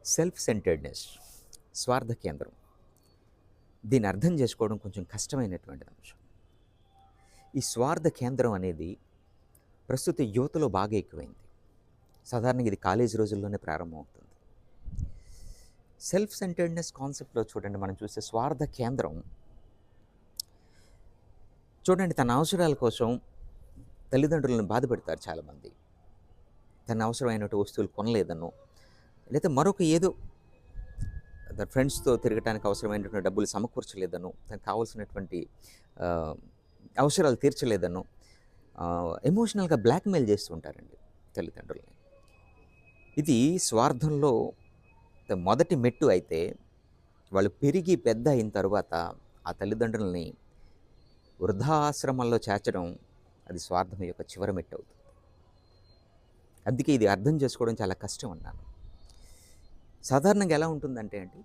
Self centredness, స్వార్థ కేంద్రం. దీన్ని అర్థం చేసుకోవడం కొంచెం కష్టమైనటువంటి అంశం. ఈ స్వార్థ కేంద్రం అనేది ప్రస్తుత యువతలో బాగా ఎక్కువైంది. సాధారణంగా ఇది కాలేజీ రోజుల్లోనే ప్రారంభమవుతుంది. సెల్ఫ్ సెంటర్డ్నెస్ కాన్సెప్ట్‌లో చూడండి, మనం చూస్తే స్వార్థ కేంద్రం చూడండి, తన అవసరాల కోసం తల్లిదండ్రులను బాధపెడతారు చాలామంది. తన అవసరమైనటువంటి వస్తువులు కొనలేదనో, లేదా మరొక ఏదో తన ఫ్రెండ్స్‌తో తిరగటానికి అవసరమైనటువంటి డబ్బులు సమకూర్చలేదనో, తనకు కావాల్సినటువంటి ఆహ్, అవసరాలు తీర్చలేదనో ఎమోషనల్‌గా బ్లాక్‌మెయిల్ చేస్తూ ఉంటారండి తల్లిదండ్రులని. ఇది స్వార్థంలో మొదటి మెట్టు అయితే, వాళ్ళు పెరిగి పెద్ద అయిన తరువాత ఆ తల్లిదండ్రులని వృద్ధాశ్రమంలో చేర్చడం, అది స్వార్థం యొక్క చివరి మెట్టు అవుతుంది. అందుకే ఇది అర్థం చేసుకోవడం చాలా కష్టం అన్నాను. సాధారణంగా ఎలా ఉంటుందంటే అండి,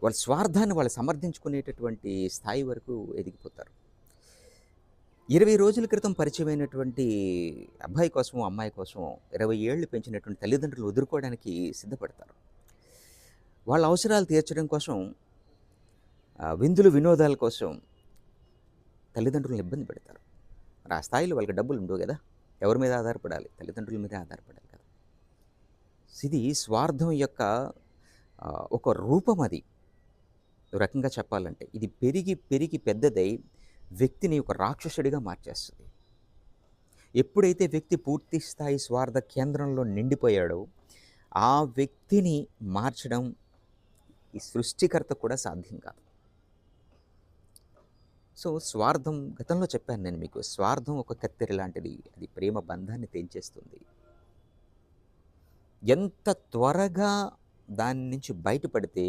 వాళ్ళ స్వార్థాన్ని వాళ్ళు సమర్థించుకునేటటువంటి స్థాయి వరకు ఎదిగిపోతారు. 20 రోజుల క్రితం పరిచయమైనటువంటి అబ్బాయి కోసమో, అమ్మాయి కోసమో 20 ఏళ్ళు పెంచినటువంటి తల్లిదండ్రులు వదులుకోవడానికి సిద్ధపడతారు. వాళ్ళ అవసరాలు తీర్చడం కోసం, విందులు వినోదాల కోసం తల్లిదండ్రులను ఇబ్బంది పెడతారు. మరి ఆ స్థాయిలో వాళ్ళకి డబ్బులు ఉండవు కదా! ఎవరి మీద ఆధారపడాలి? తల్లిదండ్రుల మీదే ఆధారపడాలి కదా! ఇది స్వార్థం యొక్క ఒక రూపం అది. ఒక రకంగా చెప్పాలంటే ఇది పెరిగి పెరిగి పెద్దదై వ్యక్తిని ఒక రాక్షసుడిగా మార్చేస్తుంది. ఎప్పుడైతే వ్యక్తి పూర్తి స్థాయి స్వార్థ కేంద్రంలో నిండిపోయాడో, ఆ వ్యక్తిని మార్చడం ఈ సృష్టికర్త కూడా సాధ్యం కాదు. సో స్వార్థం, గతంలో చెప్పాను నేను మీకు, స్వార్థం ఒక కత్తెర లాంటిది. అది ప్రేమ బంధాన్ని తెంచేస్తుంది. ఎంత త్వరగా దాని నుంచి బయటపడితే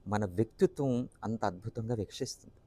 మన వ్యక్తిత్వం అంత అద్భుతంగా వికసిస్తుంది.